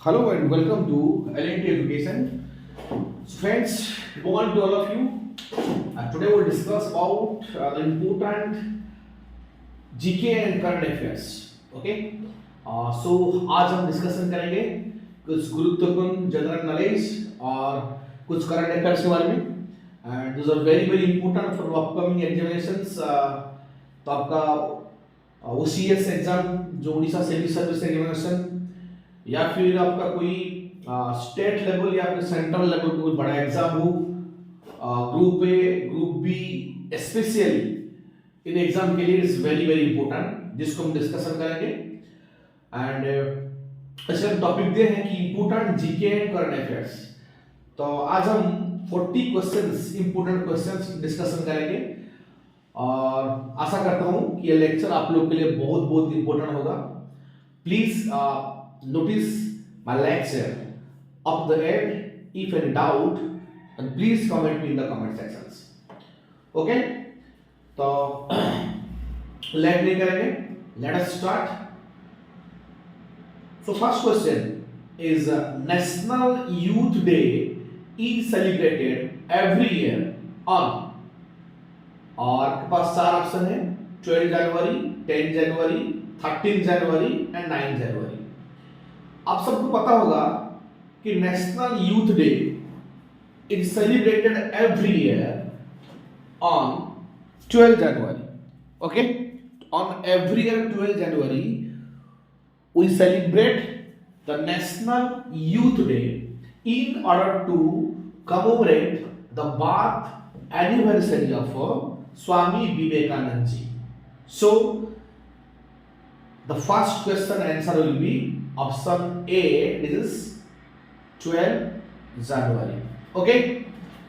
Hello and welcome to LNT Education. So friends, good morning to all of you. Today we'll discuss about the important GK and current affairs. Okay. So आज हम discussion करेंगे कुछ गुरुत्वपूर्ण general knowledge और कुछ current affairs के बारे में and those are very very important for upcoming examinations. तो आपका ओसीएस एग्जाम जो उड़ीसा सिविल सर्विस एग्जामिनेशन या फिर आपका कोई स्टेट लेवल या फिर सेंट्रल लेवल का कोई बड़ा एग्जाम हो, group A group be specially in exam के लिए इज वेरी वेरी इंपॉर्टेंट, जिसको हम डिस्कशन करेंगे। एंड इसका टॉपिक दे हैं कि important GK and current affairs. तो आज हम 40 क्वेश्चंस इंपॉर्टेंट क्वेश्चंस डिस्कशन करेंगे और आशा करता हूं कि ये लेक्चर आप लोग के लिए बहुत बहुत इंपॉर्टेंट होगा। Please notice my lecture up the end. If any doubt, and please comment me in the comment sections. Okay? तो लेट नहीं करेंगे, let us start. So first question is National Youth Day is celebrated every year on, और आपके पास चार option है 12 जनवरी, 10 जनवरी, 13 जनवरी and 9 जनवरी। आप सबको पता होगा कि national youth day is celebrated every year on 12 January. Okay, on every year 12 January we celebrate the national youth day in order to commemorate the birth anniversary of Swami Vivekananda ji. So the first question answer will be option A, this is 12 January. Okay,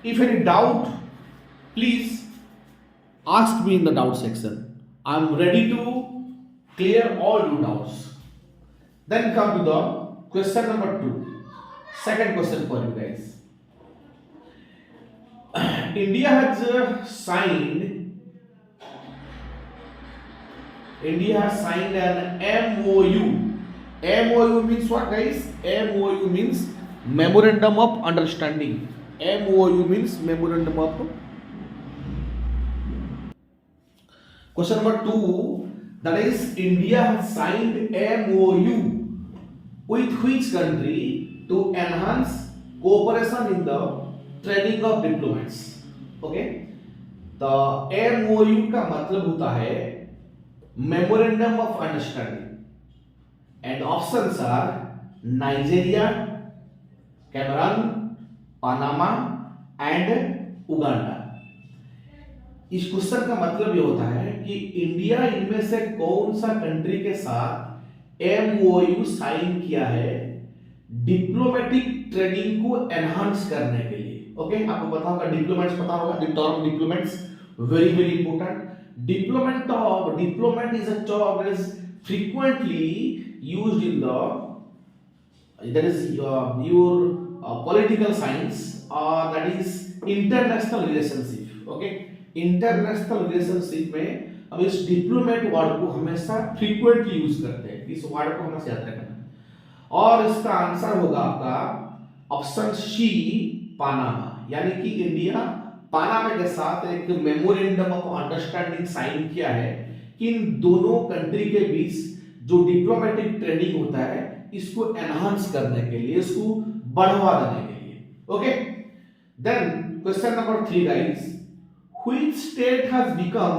if any doubt, please ask me in the doubt section. I am ready to clear all your doubts. Then come to the question number 2. Second question for you guys. India has signed an MOU. MOU means what, guys? MOU means Memorandum of Understanding. MOU means Memorandum of. Question number 2, that is India has signed MOU with which country to enhance cooperation in the training of diplomats. Okay, the MOU का मतलब होता है Memorandum of Understanding, and options are Nigeria, Cameroon, Panama and Uganda. इस question का मतलब ये होता है कि इंडिया इनमें से कौन सा कंट्री के साथ MOU साइन किया है डिप्लोमेटिक ट्रेनिंग को एनहांस करने के लिए। ओके, आपको पता होगा डिप्लोमेट्स, पता होगा the term diplomats, very very important. Diplomat is a term that is frequently used in your political science, or that is international relationship. Okay, international relationship में हम इस डिप्लोमेट वर्ड को हमेशा फ्रीक्वेंटली यूज करते हैं। इस वर्ड को हमेशा याद रखना, और इसका आंसर होगा आपका ऑप्शन सी, पानामा। यानी कि इंडिया पानामा के साथ एक मेमोरेंडम ऑफ अंडरस्टैंडिंग साइन किया है कि इन दोनों कंट्री के बीच जो डिप्लोमेटिक ट्रेनिंग होता है इसको एनहांस करने के लिए, इसको बढ़ावा देने के लिए। Okay, then question number 3 guys, which state has become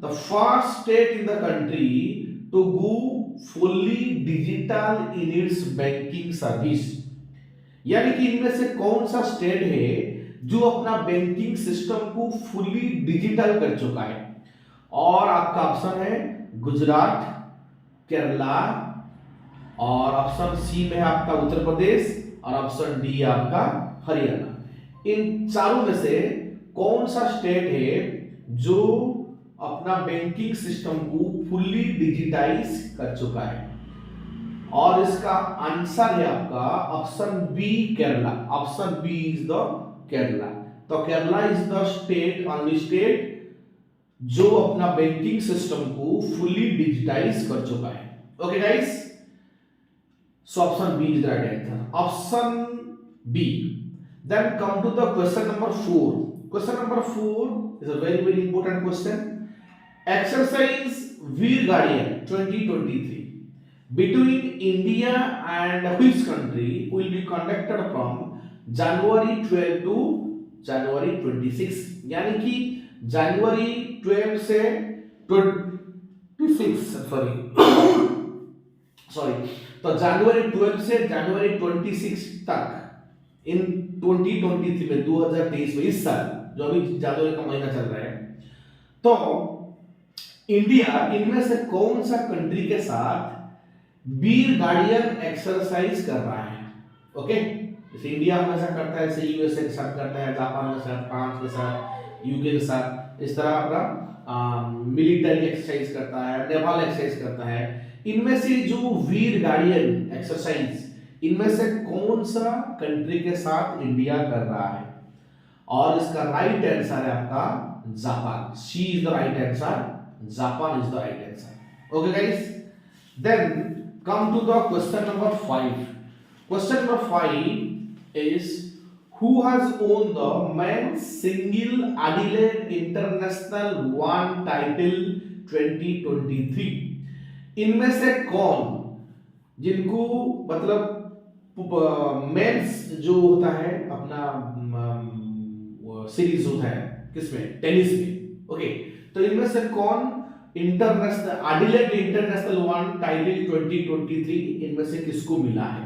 the first state in the country to go fully digital in its banking service. यानी कि इनमें से कौन सा स्टेट है जो अपना बैंकिंग सिस्टम को फुली डिजिटल कर चुका है? और आपका ऑप्शन है गुजरात, केरला, और ऑप्शन सी में है आपका उत्तर प्रदेश, और ऑप्शन डी आपका हरियाणा। इन चारों में से कौन सा स्टेट है जो अपना बैंकिंग सिस्टम को फुली डिजिटाइज कर चुका है? और इसका आंसर है आपका option B, Kerala. Option B is the Kerala. तो Kerala is the state, only state जो अपना बैंकिंग सिस्टम को फुली डिजिटाइज कर चुका है। Okay guys, So option B is the right answer. Option B. Then come to the question number 4. Question number 4 is a very very important question. Exercise Veer Guardian 2023 between India and which country will be conducted from January 12 to January 26, यानी कि जनवरी 12 से 26 sorry तो जनवरी 12 से जनवरी 26 तक इन 2023 में 2023 में इस साल जो अभी जनवरी का महीना चल रहा है, तो इंडिया इनमें से कौन सा कंट्री के साथ वीर गार्डियन एक्सरसाइज कर रहा है? ओके, जैसे इंडिया हमेशा करता है, जैसे यूएसए के साथ करता है, जापान के साथ, फ्रांस के साथ, यूके के साथ, इस तरह अपना मिलिट्री एक्सरसाइज करता है, नेवल एक्सरसाइज करता है। इनमें से जो वीर गार्डियन एक्सरसाइज इनमें से कौन सा कंट्री के साथ इंडिया कर रहा है? और इसका राइट आंसर है आपका Japan. C is the right answer, Japan is the right answer. Okay guys, then come to the question number 5. Question number 5 is who has won the men's single Adelaide International One title 2023? इनमें से कौन, जिनको मतलब mains जो होता है अपना series होता है किसमें, टेनिस में। ओके, तो इनमें से कौन international Adelaide international one title 2023 इनमें से किसको मिला है,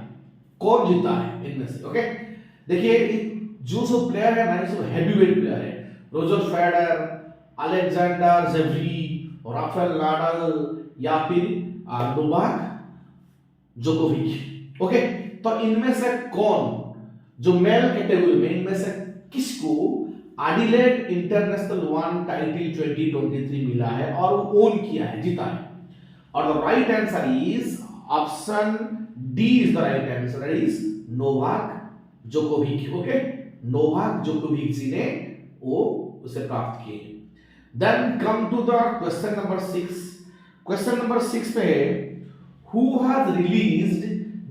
कौन जीता है इनमें से? ओके, देखिए जो सब प्लेयर है ना, ये सब हैवीवेट प्लेयर है। Roger Federer, Alexander Zaveri, Rafale Nadal या फिर नोवाक जोकोविच। ओके, तो इनमें से कौन, जो मेल कैटेगरी में इनमें से किसको एडिलेड इंटरनेशनल वन टाइटल 2023 मिला है और वो ओन किया है, जीता है? और the right answer is option D is the right answer, that is Novak जोकोविच। ओके, नोवाक जोकोविच जी ने वो उसे प्राप्त किए। Then come to the question number 6। Question number 6 पे है who has released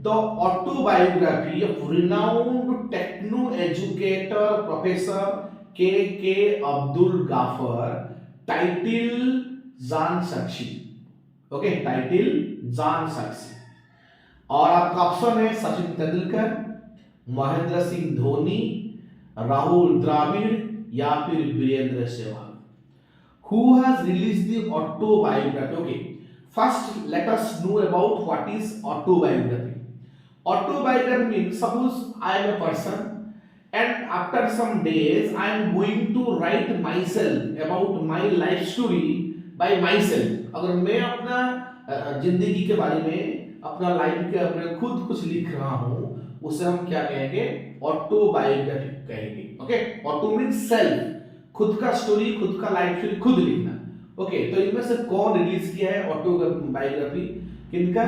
the autobiography of renowned techno educator professor K Abdul गाफर, title जान साक्षी। ओके, टाइटिल जान साक्षी। और आपका ऑप्शन है सचिन तेंदुलकर, महेंद्र सिंह धोनी, राहुल द्रविड़ या फिर Virendra Sehwag. Who has released the autobiography? Okay, first let us know about what is autobiography. Autobiography means suppose I am a person and after some days I am going to write myself about my life story by myself. अगर मैं अपना जिंदगी के बारे में, अपना life के अपने खुद कुछ लिख रहा हूं, उसे हम क्या कहेंगे? ऑटोबायोग्राफी कहेंगे। ओके, ऑटो मींस सेल्फ, खुद का स्टोरी, खुद का लाइफ स्टोरी खुद लिखना। ओके, तो इनमें से कौन रिलीज किया है ऑटोबायोग्राफी? किनका?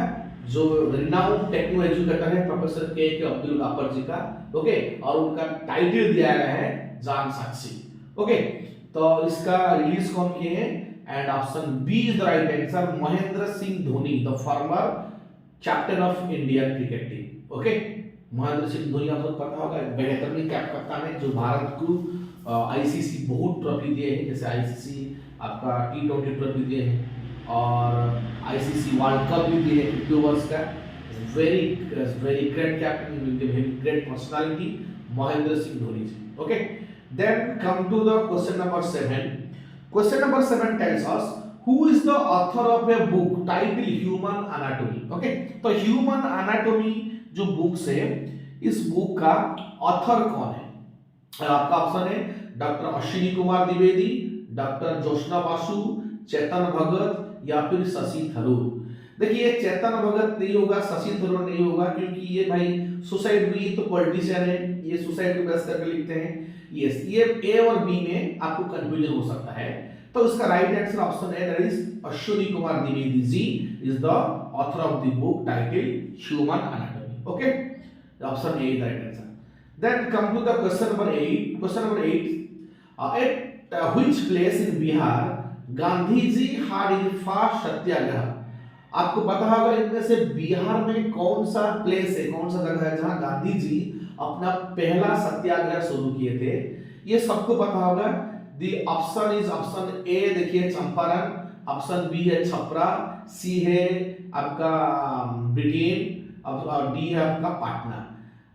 जो रिनाउंड टेक्नो एजुकेटर है प्रोफेसर के अब्दुल गाफर जी का। ओके, और उनका टाइटल दिया गया है जान साक्षी। ओके, तो इसका रिलीज कौन किए हैं? And option B is the right answer, Mahendra Singh Dhoni, the former captain of Indian cricket team. Okay, Mahendra Singh Dhoni आपको पता होगा, बेहतरीन कप्तान है जो भारत को आईसीसी बहुत ट्रॉफी दिए हैं, जैसे आईसीसी आपका T20 ट्रॉफी दिए हैं और आईसीसी वर्ल्ड कप भी दिए हैं 50 ओवर्स का। Very very great captain, very great personality Mahendra Singh Dhoni ji. Okay, then come to the question number 7। Question number 7 tells us who is the author of a book title human anatomy. Okay, तो human anatomy जो books है, इस book का author कौन है? आपका option है doctor Ashwini Kumar Dwivedi, doctor Joshna Basu, Chetan Bhagat या फिर शशि थरूर। देखिए, चेतन भगत नहीं होगा, शशि थरूर नहीं होगा, क्योंकि ये भाई सुसाइड भी तो पॉलिटिशियन है, ये सुसाइड को बेस करके लिखते हैं। यस, ये ए और बी में आपको कंफ्यूजन हो सकता है, तो इसका राइट आंसर ऑप्शन है that is Ashwini Kumar Dwivedi ji is the author of the book title human anatomy. Okay, option A is the right answer. Then come to the question number 8. Question number 8. At which place in Bihar Gandhi ji had his first satyagraha? आपको पता होगा इनमें से बिहार में कौन सा place है, कौन सा जगह है जहां गांधी जी अपना पहला सत्याग्रह शुरू किए थे, ये सबको पता होगा। दी ऑप्शन इज ऑप्शन ए देखिए चंपारण, ऑप्शन बी है छपरा, सी है आपका ब्रिटेन, और डी है आपका Patna.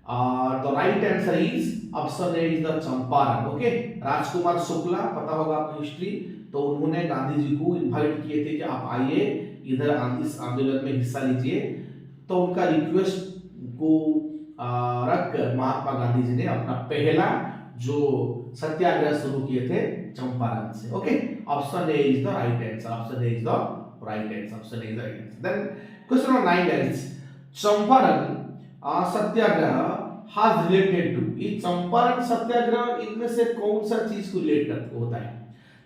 The right answer is option A is the Champaran. Okay, Rajkumar Shukla पता होगा आपको हिस्ट्री, तो उन्होंने गांधी जी को इनवाइट किए थे कि आप आइए इधर इस आंदोलन में हिस्सा लीजिए, तो उनका रिक्वेस्ट को रखकर महात्मा गांधी जी ने अपना पहला जो सत्याग्रह शुरू किए थे चंपारण से। Okay, option A is the right answer, option A is the right answer, option A is the right answer. Then question number 9 guys, Champaran Satyagraha has related to, ये चंपारण सत्याग्रह इनमें से कौन सा चीज को रिलेट करता होता है?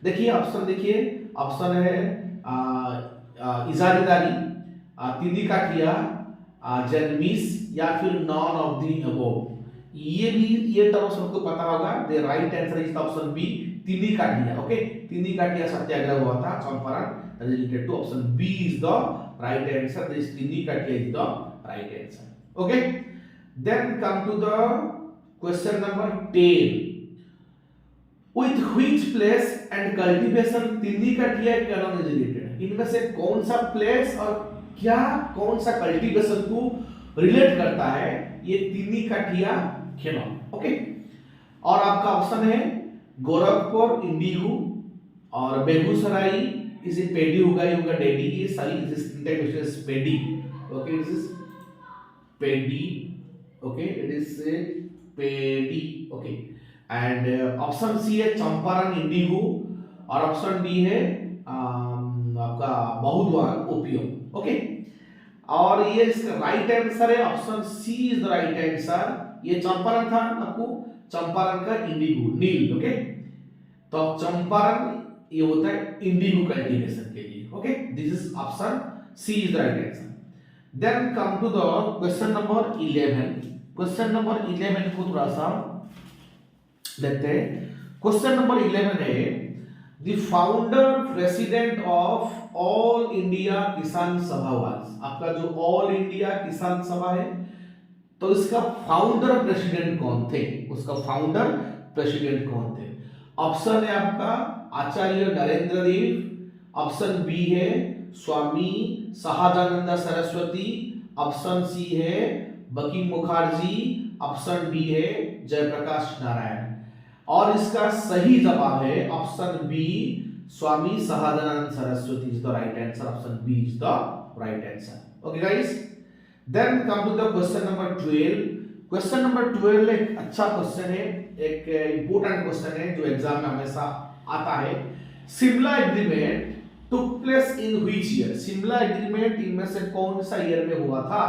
देखिए ऑप्शन, देखिए ऑप्शन है इजारीदारी, तिदी काठिया, जनमिस, या फिर नॉन ऑफ दी अबव। ये टर्म सबको पता होगा। The right answer is option B, Tinkathia. Okay, Tinkathia satyagraha हुआ था Champaran, related to option B is the right answer, this Tinkathia is the right answer. Okay, then come to the question number 10, with which place and cultivation Tinkathia canon is related, इनमें से कौन सा place और क्या कौन सा cultivation को relate करता है ये तिंदी काठिया कैनन। ओके, और आपका ऑप्शन है गोरखपुर इंडिगो, और बेगूसराय इज पेडी होगा, ये होगा डेडी, ये सारी is paddy. Okay, this is paddy. Okay, it is paddy. Okay, and option C है चंपारण इंडिगो, और ऑप्शन डी है आपका बहुद्वार ओपियम। ओके, और ये इसका राइट आंसर है option C is the right answer. ये चंपारण था आपको, चंपारण का इंडिगो नील। ओके, तो चंपारण ये होता है इंडिगो कल्टीवेशन के लिए। Okay, this is option C is the right answer. Then come to the question number 11. Question number 11 को थोड़ा सा देखते हैं। Question number 11 है the founder president of All India किसान सभा was। आपका जो All India किसान सभा है, तो इसका फाउंडर प्रेसिडेंट कौन थे, उसका फाउंडर प्रेसिडेंट कौन थे? ऑप्शन है आपका आचार्य नरेंद्र देव, ऑप्शन बी है स्वामी सहजानंद सरस्वती, ऑप्शन सी है बंकिम मुखर्जी, ऑप्शन डी है जयप्रकाश नारायण। और इसका सही जवाब है option B Swami Sahajanand Saraswati is the right answer, option B is the right answer. Okay guys, then come to the question number 12। Question number 12 एक अच्छा क्वेश्चन है, एक इंपॉर्टेंट क्वेश्चन है जो एग्जाम में हमेशा आता है। Shimla agreement took place in which year? Shimla agreement इनमें से कौन सा ईयर में हुआ था?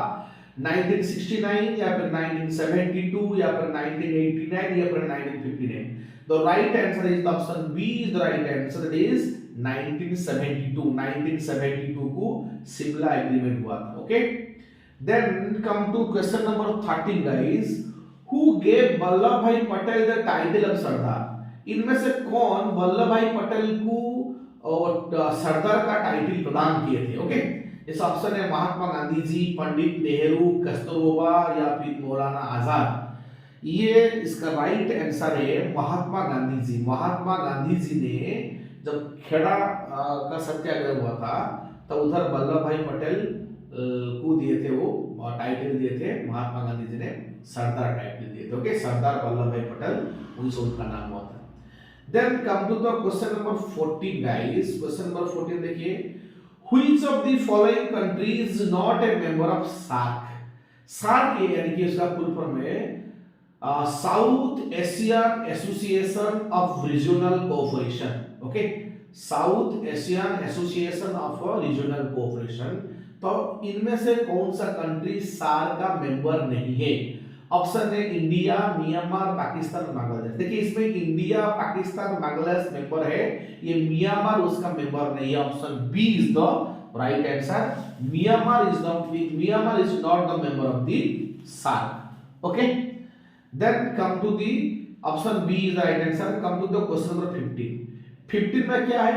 1969 या फिर 1972 या फिर 1989 या फिर 1959? The right answer is the option B is the right answer, it is 1972। 1972 को शिमला एग्रीमेंट हुआ था। Okay, then come to question number 13 guys, who gave Vallabh भाई पटेल the title of सरदार? इनमें से कौन वल्लभ भाई पटेल को और सरदार का टाइटल प्रदान किए थे? ओके, इस ऑप्शन है महात्मा गांधी जी, पंडित नेहरू, कस्तूरबा या फिर मौलाना आजाद। ये इसका राइट आंसर है महात्मा गांधी जी। महात्मा गांधी जी ने जब खेड़ा का सत्याग्रह हुआ था तब उधर वल्लभ भाई पटेल को दिए थे, वो टाइटल दिए थे, महात्मा गांधी जी ने सरदार टाइटल दिए थे। ओके, सरदार वल्लभ भाई पटेल उनसे उनका नाम हुआ था। Then come to the question number 14 guys। Question number 14 देखिए, which of the following country is not a member of SAARC? SAARC यानी कि इसका फुल फॉर्म है south Asian association of regional cooperation. Okay, south Asian association of regional cooperation. तो इनमें से कौन सा कंट्री SAARC का मेंबर नहीं है? ऑप्शन है इंडिया, म्यांमार, पाकिस्तान, बांग्लादेश। देखिए इसमें इंडिया, पाकिस्तान, बांग्लादेश मेंबर है, ये म्यांमार उसका मेंबर नहीं है। Option B is the right answer, Myanmar is not the member of the SAARC। Okay, then come to the option B is the right answer. Come to the question number 15। 15 में क्या है?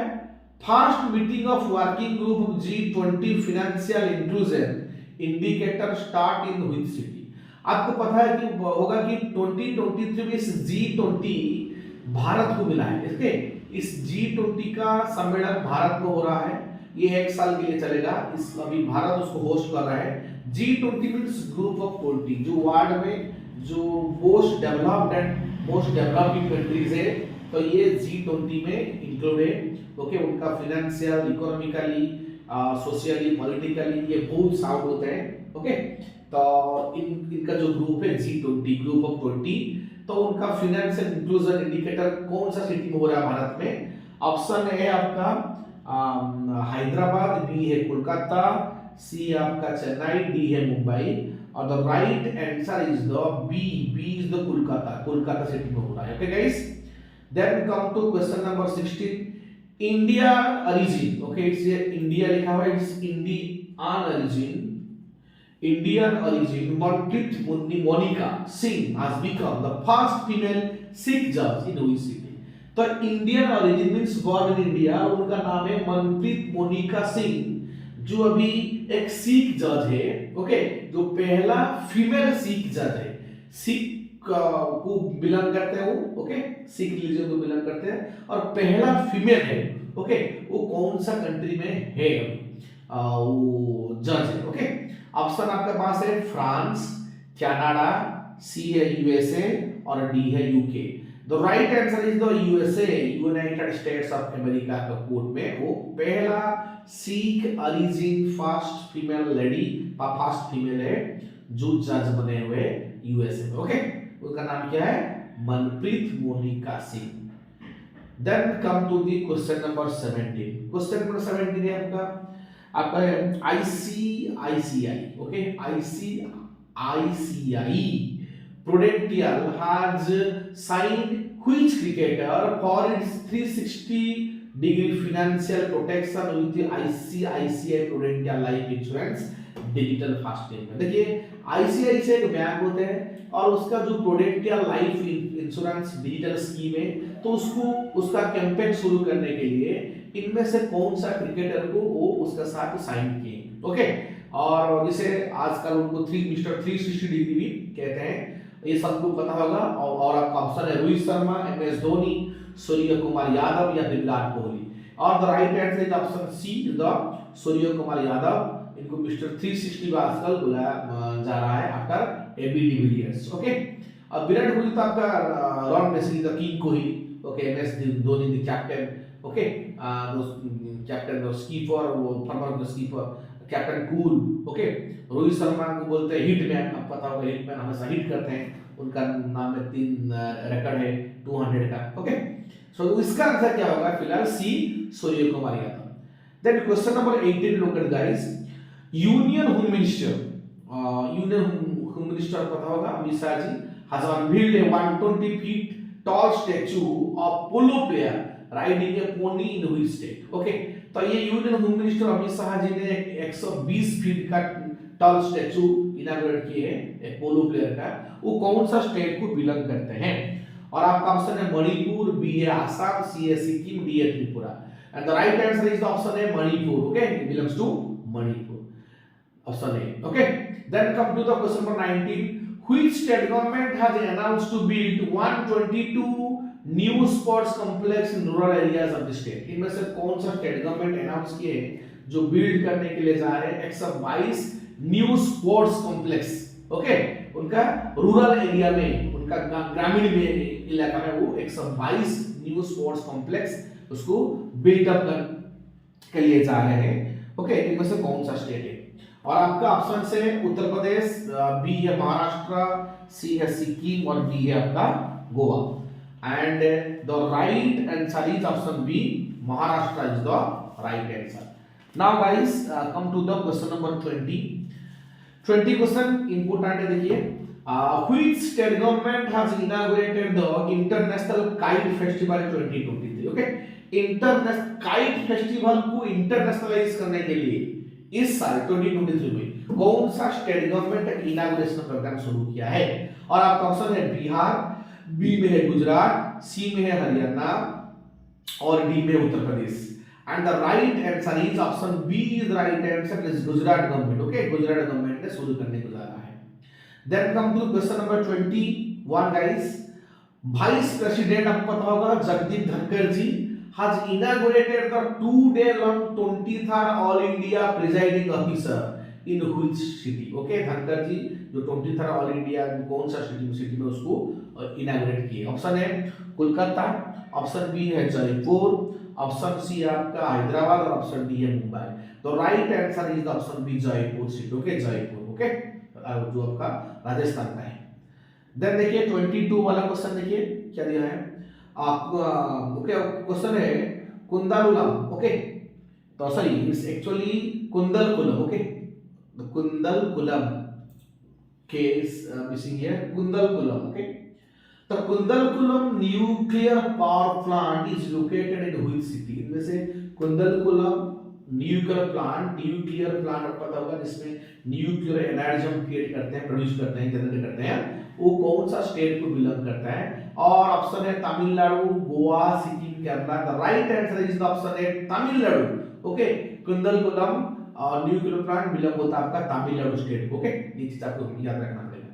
First meeting of working group of G20 financial inclusion indicator start in which city. आपको पता है कि होगा कि 2023 में इस G20 भारत को मिला है। इसके इस G20 का सम्मेलन भारत में हो रहा है। ये 1 साल के लिए चलेगा। इस अभी भारत उसको होस्ट कर रहा है। G20 मींस ग्रुप ऑफ 20, जो वर्ल्ड में जो most developed and most developing countries है, तो ये G20 में इंक्लूड है। ओके, उनका फाइनेंशियल, इकोनॉमिकली, सोशली, पॉलिटिकली ये बहुत साउंड होते हैं। ओके, तो इनका जो ग्रुप है G20, ग्रुप ऑफ 20, तो उनका फाइनेंशियल इंक्लूजन इंडिकेटर कौन सा सिटी में हो रहा है भारत में? ऑप्शन है आपका हैदराबाद, बी है कोलकाता, सी आपका चेन्नई, डी है मुंबई, और the right answer is the B is the Kolkata city में हो रहा है। Okay guys, then come to question number 16, India origin। ओके, इट्स इंडिया लिखा हुआ है, it's Indian origin Manpreet Monika Singh has become the first female Sikh judge in which city? तो Indian origin means born in India, उनका नाम है मनप्रीत मोनिका सिंह, जो अभी एक सिख जज है। ओके, जो पहला फीमेल सिख जज है। सिख को बिलोंग करते हैं वो। ओके, सिख रिलीजन को बिलोंग करते हैं और पहला फीमेल है। ओके, वो कौन सा कंट्री में है अभी वो जज है। ओके, ऑप्शन आपके पास है फ्रांस, कनाडा, सी है यूएसए और डी है UK. The right answer is the USA, United states of America का कोर्ट में वो पहला Sikh origin first female lady, first female है जो जज बने हुए यूएसए में। ओके, उसका नाम क्या है? Manpreet Monika Singh. Then come to the question number 17। Question number 17 है आपका ICICI. Okay, ICICI Prudential has signed which cricketer for its 360 degree financial protection with ICICI Prudential life insurance digital fast payment. देखिए, ICICI एक bank होते हैं और उसका जो Prudential life insurance digital scheme है, तो उसका कैंपेन शुरू करने के लिए इनमें से कौन सा क्रिकेटर को वो उसका साथ साइन किए। ओके, और जिसे आजकल उनको मिस्टर 360 डिग्री भी कहते हैं, ये सबको पता होगा। और आपका ऑप्शन है रोहित शर्मा, एमएस धोनी, सूर्य कुमार यादव या विराट कोहली। और the right answer is option C, the Surya Kumar Yadav. इनको मिस्टर 360 आजकल बुलाया जा रहा है आफ्टर एबी डिविलियर्स। ओके, अब विराट कोहली तो आपका Ron Messi the king Kohli. Okay, MS Dhoni the captain. Okay, captain the skipper, वो former the skipper captain cool. Okay, Rohit Sharma को बोलते हैं हिटमैन। अब पता होगा हिटमैन हमेशा हिट करते हैं, उनका नाम में 3 रिकॉर्ड है 200 का। ओके, सो इसका आंसर क्या होगा? फिलहाल C, Surya Kumar Yadav. Then question number 18 look at guys, union home minister पता होगा अमित शाह जी has unveiled a 120 feet tall statue of polo player riding a pony in which state? Okay, तो ये union home minister Amit Shah ji ने 120 feet का toll statue inaugurate किए हैं एक पोलो player का। वो कौन सा स्टेट को बिलोंग करते हैं? और आपका ऑप्शन है मणिपुर, बी है आसाम, सी है सिक्किम, डी है Tripura. And the right answer is the option है Manipur. Okay, it belongs to Manipur, option A. Okay, then come to the question number 19, which state government has announced to build 122 new sports complex in rural areas of the state? इनमें से कौन सा state government announce किए जो build करने के लिए जा रहे हैं 122 न्यू स्पोर्ट्स कॉम्प्लेक्स? ओके, उनका रूरल एरिया में, उनका ग्रामीण इलाका में वो 122 न्यू स्पोर्ट्स कॉम्प्लेक्स उसको बिल्ड अप के लिए जा रहे हैं। ओके, इनमें से कौन सा स्टेट है? और आपका ऑप्शन से उत्तर प्रदेश, बी है महाराष्ट्र, सी है सिक्किम और डी है आपका Goa. And the right answer is option B, Maharashtra is the right answer. Now guys, come to the question number 20 question important है। देखिए, which state government has inaugurated the international kite festival 2023? Okay, international kite festival को internationalise करने के लिए इस साल 2023 में कौन सा स्टेट गवर्नमेंट इनॉग्रेशन प्रोग्राम शुरू किया है? और आपका ऑप्शन है बिहार, बी में है गुजरात, सी में है हरियाणा और डी में Uttar Pradesh. And the right answer is option B is the right answer, is Gujarat government. Okay, Gujarat government ने शुरू करने को जा रहा है। Then come to question number 21 guys. Vice president आपको पता होगा जगदीप धनखड़ जी has inaugurated the 2-day long 23rd All India Presiding Officer in which city? Okay, Dhankhar जी जो 23rd ऑल इंडिया कौन सा सिटी में उसको इनॉग्रेट किए? ऑप्शन है कोलकाता, ऑप्शन बी है जयपुर, ऑप्शन सी है आपका हैदराबाद और ऑप्शन डी है मुंबई। तो right answer is option B Jaipur city. Okay, Jaipur. Okay, जो आपका राजस्थान का है। देन देखिए 22 वाला क्वेश्चन देखिए क्या दिया है आपको। ओके, क्वेश्चन है कुंदालुलम। ओके, तो sorry it's actually Kudankulam. Okay, Kudankulam के मिसिंग हियर कुंदलकुलम। ओके, तो Kudankulam nuclear power plant is located in which city? इनमें से कुंदलकुलम न्यूक्लियर प्लांट पता होगा जिसमें न्यूक्लियर एनर्जी हम क्रिएट करते हैं, प्रोड्यूस करते हैं, जनरेट करते हैं, वो कौन सा स्टेट को बिलोंग करता है? और ऑप्शन है Tamil Nadu, Goa, Sikkim, Kerala. The right answer is the option है Tamil Nadu. Okay, Kudankulam nuclear plant belong होता है आपका तमिलनाडु स्टेट। ओके, ये चीज आपको याद रखना पड़ेगा।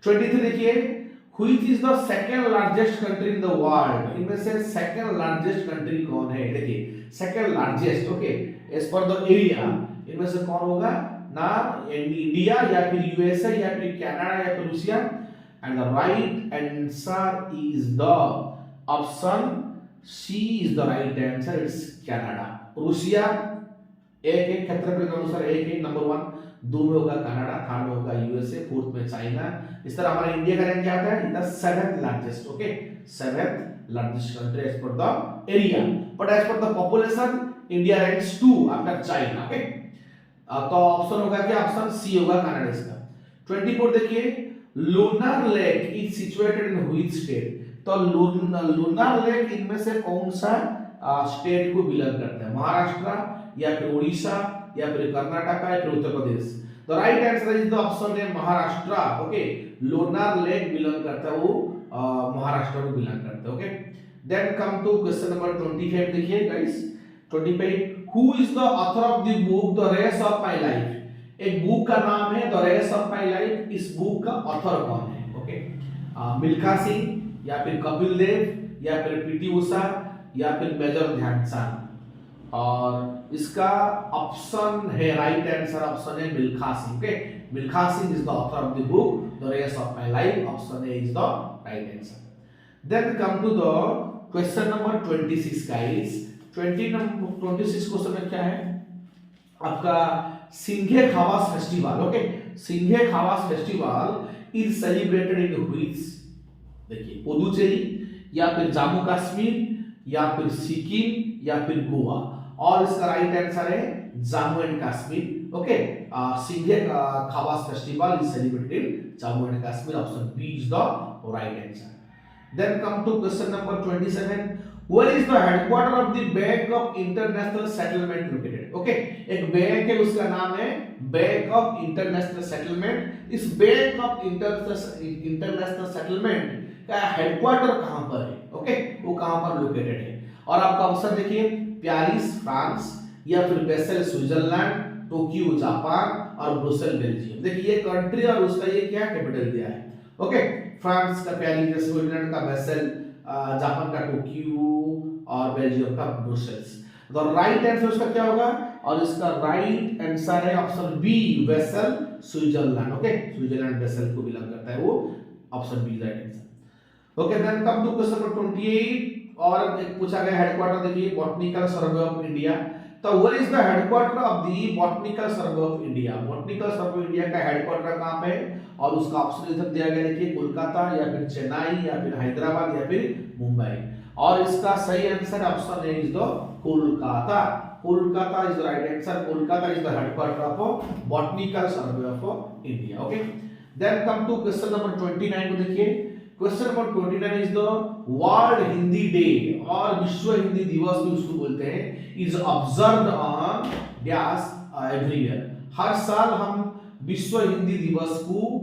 23 देखिए, which is the second largest country in the world? इनमें से सेकंड लार्जेस्ट कंट्री कौन है? देखिए second largest. Okay, as per the area इनमें से कौन होगा ना? इंडिया या फिर यूएसए या फिर कनाडा या फिर Russia? And the right answer is the option C is the right answer, it's Canada. Russia एक है क्षेत्रफल के अनुसार, एक है नंबर 1, 2 में होगा कनाडा, 3rd में होगा यूएसए, 4th में चाइना। इस तरह हमारा इंडिया का रैंक क्या आता है? The 7th largest. Okay, 7th largest country as per the area, but as per the population India ranks 2 after China. Okay, तो ऑप्शन होगा क्या? ऑप्शन सी होगा कनाडा इसका। 24 देखिए, lunar lake is situated in which state? तो lunar lake इनमें से कौन सा स्टेट को बिलोंग करता है? महाराष्ट्र या फिर उड़ीसा या फिर कर्नाटक या फिर Uttar Pradesh? The right answer is the option है Maharashtra. Okay, Lonar lake belong करता है वो महाराष्ट्र को बिलोंग करता है। Okay, then come to question number 25 देखिए guys. 25, who is the author of the book the race of my life? एक बुक का नाम है the race of my life, इस बुक का ऑथर कौन है? ओके, मिल्खा सिंह या फिर कपिल देव या फिर पीटी उषा या फिर मेजर ध्यानचंद? और इसका ऑप्शन है राइट आंसर, ऑप्शन है Milkha Singh. Okay, Milkha Singh is the author of the book the race of my life, option A is the right answer. Then come to the question number 26 guys. 26 question में क्या है आपका? Singhe Khawas festival. Okay, Singhe Khawas festival is celebrated in which? देखिए पुदुचेरी या फिर जम्मू कश्मीर या फिर सिक्किम या फिर गोवा? और इसका राइट आंसर है Jammu and Kashmir. Okay, Singhe Khawas festival is celebrated in Jammu and Kashmir, option B is the right answer. Then come to question number 27, where is the headquarter of the Bank of International Settlement located? Okay, एक bank है उसका नाम है bank of international settlement. इस bank of international settlement का headquarter कहां पर है? ओके, वो कहां पर लोकेटेड है? और आपका ऑप्शन देखिए, पेरिस फ्रांस या फिर बेसेल स्विट्जरलैंड, टोक्यो जापान और ब्रुसेल बेल्जियम। देखिए ये कंट्री और उसका ये क्या कैपिटल दिया है। ओके, फ्रांस का पेरिस, स्विट्जरलैंड का बेसेल, जापान का टोक्यो और बेल्जियम का ब्रुसेल्स। तो राइट आंसर उसका क्या होगा? और इसका राइट आंसर है option B Basel Switzerland. Okay, Switzerland Basel को बिलोंग करता है वो, option B right answer. Okay, then come to question number 28 और एक पूछा गया हेडक्वार्टर देखिए बॉटनिकल सर्वे ऑफ इंडिया। तो where is the headquarter of the botanical survey of India? Botanical survey of India का हेडक्वार्टर कहां पे है? और उसका ऑप्शन इधर दिया गया देखिए, कोलकाता या फिर चेन्नई या फिर हैदराबाद या फिर मुंबई। और इसका सही answer option A is the Kolkata. Kolkata is the right answer. Kolkata is the headquarter of botanical survey of India. Okay, then come to question number 29 को देखिए। Question number 29 is the world Hindi day, और विश्व हिंदी दिवस भी उसको बोलते हैं, is observed on dash every year. हर साल हम विश्व हिंदी दिवस को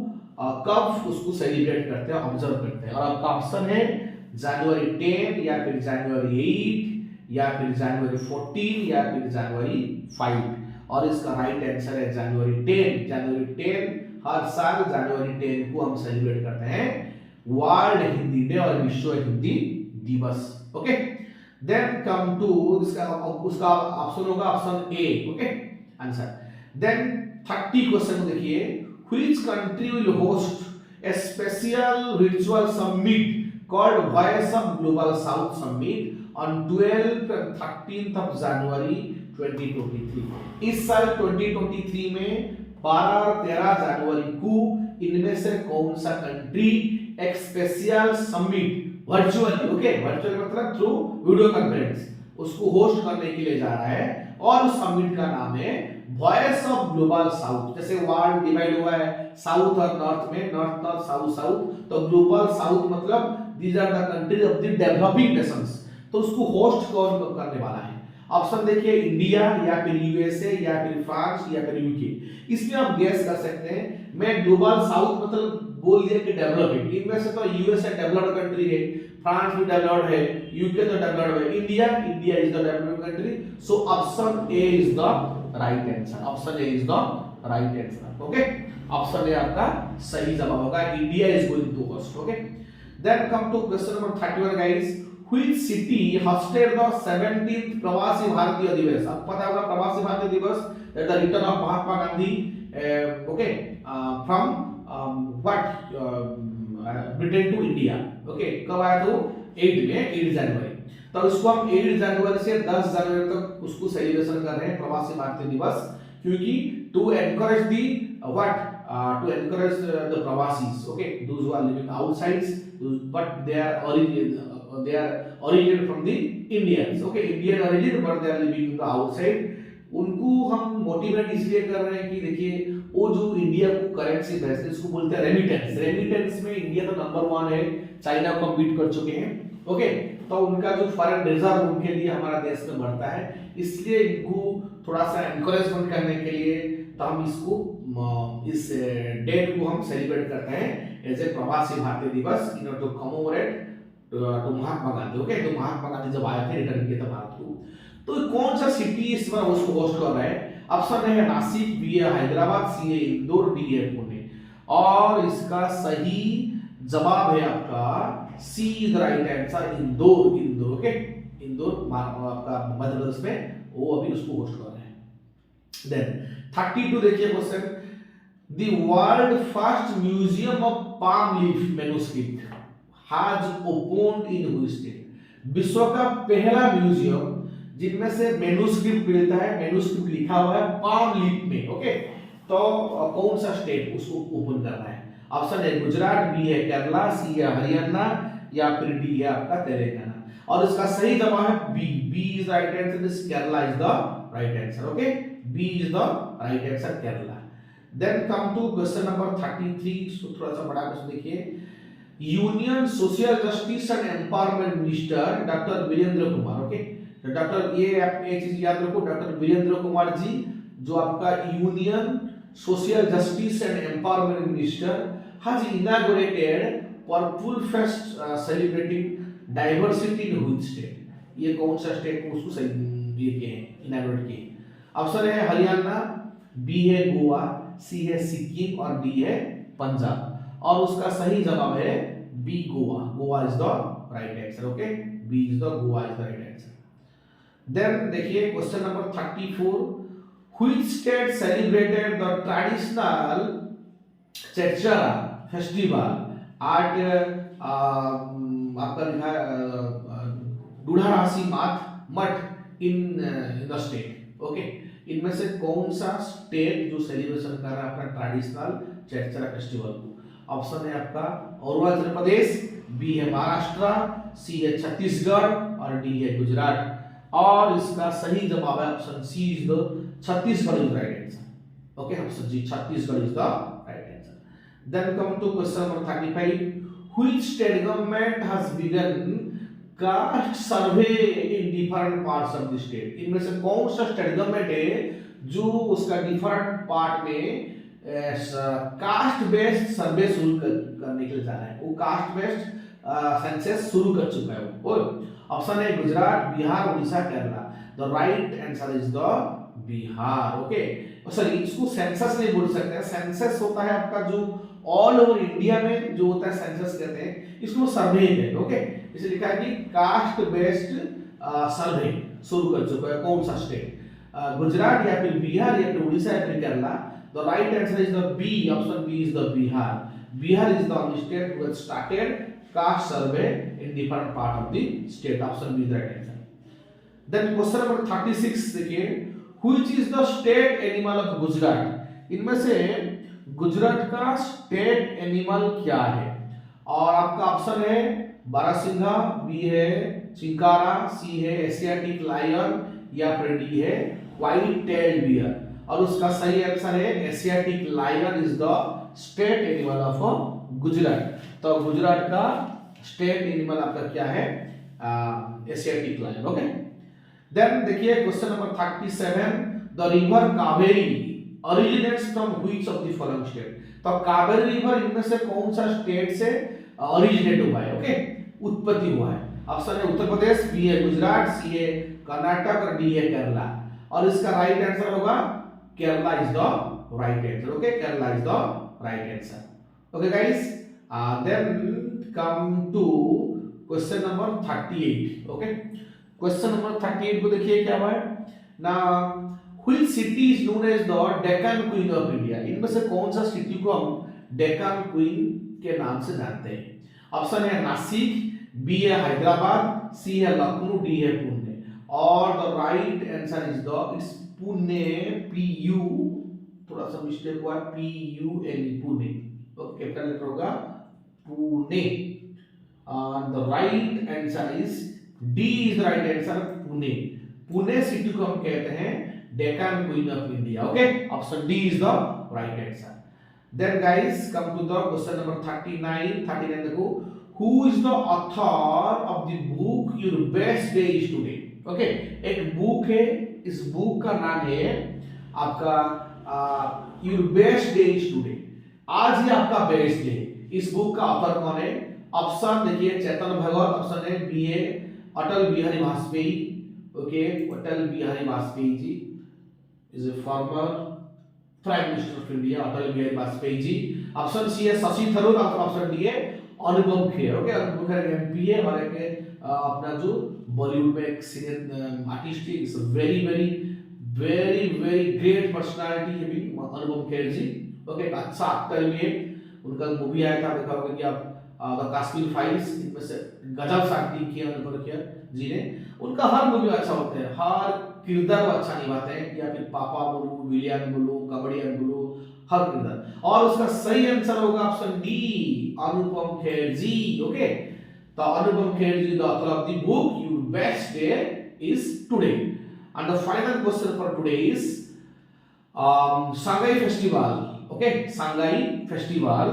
कब उसको सेलिब्रेट करते हैं, ऑब्जर्व करते हैं? और आपका ऑप्शन है जनवरी 10 या फिर जनवरी 8 या फिर जनवरी 14 या फिर जनवरी 5। और इसका राइट आंसर है जनवरी 10। जनवरी 10 हर साल जनवरी 10 को हम सेलिब्रेट करते हैं वर्ल्ड हिंदी डे और विश्व हिंदी दिवस। ओके, देन कम टू उसका ऑप्शन होगा option A. Okay answer. Then 30 question को देखिए, which country will host a special virtual summit called Voice of Global South Summit on 12th and 13th of January 2023। इस साल 2023 में 12 और 13 जनवरी को इनमें से कौन सा कंट्री एक special summit virtually, okay virtual मतलब थ्रू वीडियो कॉन्फ्रेंस, उसको होस्ट करने के लिए जा रहा है और उस समिट का नाम है वॉइस ऑफ ग्लोबल साउथ। जैसे वर्ल्ड डिवाइड हुआ है साउथ और नॉर्थ में, नॉर्थ नॉर्थ साउथ साउथ, तो ग्लोबल साउथ मतलब these are the countries of the developing nations. तो उसको होस्ट कौन करने वाला है? ऑप्शन देखिए, इंडिया या फिर यूएसए या फिर फ्रांस या फिर यूके। इसमें आप गेस कर सकते हैं। मैं ग्लोबल साउथ मतलब बोल दिया कि डेवलपिंग, इनमें से तो यूएसए डेवलप्ड कंट्री है, फ्रांस भी डेवलप्ड है, यूके तो डेवलप्ड है, India is the developing country. So option A is the right answer. Option A is the right answer. Okay, option A आपका सही जवाब होगा, India is going to host. Okay, then come to question number 31 guys, which city hosted the 17th प्रवासी भारतीय दिवस? आपको पता होगा Pravasi Bharatiya Divas that the return of Mahatma Gandhi okay from what Britain to India. Okay, कब आया तो 8 में, 8 जनवरी। तो इसको हम 8 जनवरी से 10 जनवरी तक उसको सेलिब्रेशन कर रहे हैं प्रवासी भारतीय दिवस, क्योंकि to encourage the what to encourage the Prawasis, okay, those who are living outside, but they are originated from the Indians, okay, Indian origin but they are living in the outside। उनको हम motivate इसलिए कर रहे हैं कि देखिए वो जो इंडिया को करेंसी भेजते हैं उसको बोलते हैं रेमिटेंस। रेमिटेंस में इंडिया तो नंबर 1 है, चाइना को बीट कर चुके हैं। ओके, तो उनका जो फॉरेन रिजर्व उनके लिए हमारा देश में बढ़ता है, इसलिए इनको थोड़ा सा एनकरेजमेंट करने के लिए तो हम इसको इस डेट को हम सेलिब्रेट करते हैं as a Pravasi Bharatiya Divas in order to commemorate to Mahatma Gandhi. Okay, तो महात्मा गांधी जब आए थे रिटर्न किए थे भारत को, तो कौन सा सिटी इस बार उसको होस्ट कर रहा है? ऑप्शन है नासिक, बी है हैदराबाद, सी है इंदौर, डी है पुणे। और इसका सही जवाब है आपका C is the right answer, Indore. Indore, okay, Indore आपका मध्य प्रदेश में, वो अभी उसको होस्ट कर रहे हैं। देन 32 देखिए question, the world first museum of palm leaf manuscript has opened in which state? विश्व का पहला म्यूजियम जिनमें से मैन्युस्क्रिप्ट मिलता है, मैन्युस्क्रिप्ट लिखा हुआ है पाम लीफ में, ओके, तो कौन सा स्टेट उसको ओपन कर रहा है? ऑप्शन है गुजरात, बी है केरला, सी है हरियाणा या फिर डी है आपका तेलंगाना। और इसका सही जवाब है B. B is right answer, this Kerala is the right answer. Okay, B is the right answer, Kerala. Then come to question number 33, इसको थोड़ा सा बड़ा क्वेश्चन देखिए। Union social justice and empowerment minister doctor Virendra Kumar, okay, तो डॉक्टर ये आप एक चीज याद रखो, डॉक्टर वीरेंद्र कुमार जी जो आपका union social justice and empowerment minister has inaugurated Purple Fest celebrating diversity in which state? ये कौन सा स्टेट को उसको ये किए हैं, इनॉग्रेट किए? ऑप्शन है हरियाणा, बी है गोवा, सी है सिक्किम और डी है पंजाब। और उसका सही जवाब है B, Goa. Goa is the right answer. Okay, B is the Goa is the right answer. Then देखिए question number 34, which state celebrated the traditional चेचरा फेस्टिवल आर्ट आपका लिखा दूढ़ारासी मठ इन द स्टेट। ओके, इनमें से कौन सा स्टेट जो सेलिब्रेशन कर रहा है अपना ट्रेडिशनल चेचरा फेस्टिवल को? ऑप्शन है आपका अरुणाचल प्रदेश, बी है महाराष्ट्र, सी है छत्तीसगढ़ और डी है गुजरात। और इसका सही जवाब है option C is the Chhattisgarh is right answer. Okay, option G Chhattisgarh is the Then come to question number 35. Which state government has begun caste survey in different parts of the state? इनमें से कौन सा स्टेट गवर्नमेंट है जो उसका different part में caste based सर्वे शुरू करने के लिए जा रहा है? वो कास्ट बेस्ड सेंसस शुरू कर चुका है वो। ऑप्शन है Gujarat, Bihar, Orissa, Kerala. The right answer is the Bihar. Okay, sorry इसको सेंसस नहीं बोल सकते हैं, सेंसस होता है आपका जो ऑल ओवर इंडिया में जो होता है सेंसस कहते हैं, इसको सर्वे कहते हैं। ओके, इसे लिखा है कि कास्ट बेस्ड सर्वे शुरू कर चुका है कौन सा स्टेट, गुजरात या फिर बिहार या फिर उड़ीसा या फिर Kerala. The right answer is the B, option B is the Bihar. Bihar is the only state which started caste survey in different part of the state. Option B is the right answer. Then question number 36 देखिए, which is the state animal of Gujarat. इनमें से गुजरात का state animal क्या है? और आपका option है बारहसिंगा, B है चिंकारा, सी है एशियाटिक लायन या फिर डी है व्हाइट टेल्ड बियर। और उसका सही आंसर है Asiatic lion is the state animal of Gujarat. तो गुजरात का स्टेट एनिमल आपका क्या है? Asiatic lion. ओके, देन देखिए question number 37, the river Kaveri originates from which of the following state। तो कावेरी रिवर इनमें से कौन सा स्टेट से ओरिजिनेट हुआ है? ओके, उत्पत्ति हुआ है। ऑप्शन है उत्तर प्रदेश, बी है गुजरात, सी है कर्नाटक और डी है केरला। और इसका राइट आंसर होगा Kerala is the right answer. Okay, Kerala is the right answer. Okay guys, then come to question number 38। Okay, question number 38 को देखिए क्या हुआ है ना, which city is known as the Deccan queen of India. इनमें से कौन सा सिटी को हम डेक्कन क्वीन के नाम से जानते हैं? ऑप्शन है नासिक, बी है हैदराबाद, सी है लखनऊ, डी है पुणे। और the right answer is the it's Pune, P U, थोड़ा सा मिस्टेक हुआ है, P U N E, Pune. Okay, capital letter होगा Pune. The right answer is D is the right answer, Pune. Pune city को हम कहते हैं Deccan queen of India. Okay, option D is the right answer. Then guys come to the question number 39 देखो, who is the author of the book your best day is today. Okay, एक book है, इस book का नाम है आपका your best day is today. आज ही आपका बेस्ट डे। इस बुक का ऑथर कौन है? ऑप्शन देखिए चेतन भगत, ऑप्शन है बी है Atal Bihari Vajpayee. Okay, Atal Bihari Vajpayee ji is a former prime minister of India, Atal Bihari Vajpayee ji. Option C है शशि थरूर, ऑप्शन डी है अनुपम खेर। ओके, अनुपम खेर एमपी है और एक अपना जो बॉलीवुड में एक सीनियर आर्टिस्ट है, is very very very very great personality है भी अनुपम खेर जी। ओके, अच्छा एक्टर भी है। उनका मूवी आया था, देखा होगा कि आप द कश्मीर फाइल्स, इनमें से गजब सा एक्टिंग किया अनुपम खेर जी ने। उनका हर मूवी अच्छा होता है, हर किरदार वो अच्छा निभाते हैं, या फिर पापा बोलो, विलियन बोलो, कबड्डियन बोलो, हर किरदार। और उसका सही आंसर होगा option D, Anupam Kher ji. Okay, तो Anupam Kher ji the author of the book your best day is today. And the final question for today is Shanghai Festival. Okay, Shanghai Festival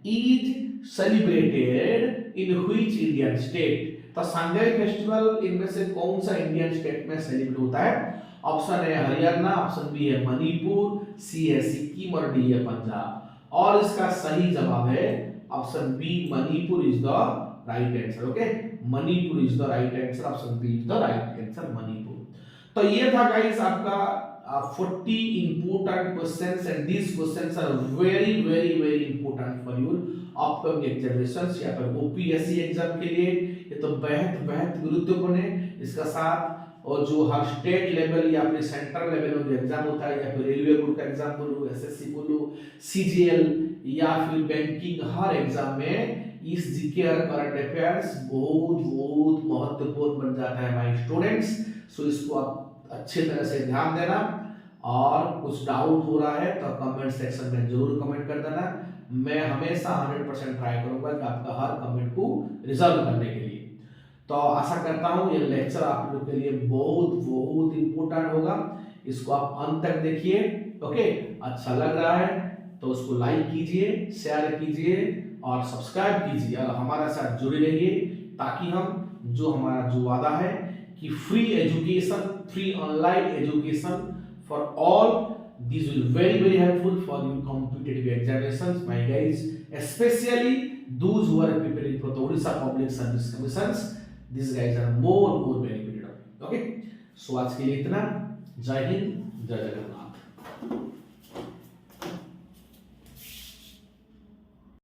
is celebrated in which Indian state? तो Shanghai Festival इनमें से कौन सा Indian state में celebrate होता है? Option है Haryana, option B है मणिपुर, सी है सिक्किम और डी है पंजाब। और इसका सही जवाब है option B, Manipur is the right answer. Okay, Manipur is the right answer, option B is the right answer, Manipur. तो ये था गाइस आपका 40 important questions, and these questions are very very very important for your upcoming examinations या फिर OPSC exam के लिए। ये तो बेहद गुरुत्वपूर्ण है। इसका साथ और जो हर स्टेट लेवल या फिर सेंट्रल लेवल में जो एग्जाम होता है, या फिर रेलवे बोर्ड का एग्जाम बोलो, SSC बोलो, CGL या फिर बैंकिंग, हर एग्जाम में इस जीके और करंट अफेयर्स बहुत महत्वपूर्ण बन जाता है माय स्टूडेंट्स। सो इसको आप अच्छे तरह से ध्यान देना, और कुछ डाउट हो रहा है तो कमेंट सेक्शन में जरूर कमेंट कर देना। मैं हमेशा 100% ट्राई करूंगा कि आपका हर कमेंट को रिजॉल्व करने के लिए। तो आशा करता हूं ये लेक्चर आप लोग के लिए बहुत इंपॉर्टेंट होगा। इसको आप अंत तक देखिए। ओके, अच्छा लग रहा है तो उसको लाइक कीजिए, शेयर कीजिए और सब्सक्राइब कीजिए, और हमारे साथ जुड़े रहिए, ताकि हम जो हमारा जो वादा है कि free education, free online education for all, these will very helpful for your competitive examinations, my guys, especially those who are preparing for the Odisha Public Service Commissions this guys are more benefited. Okay, so आज के लिए इतना। जय हिंद, जय जगन्नाथ।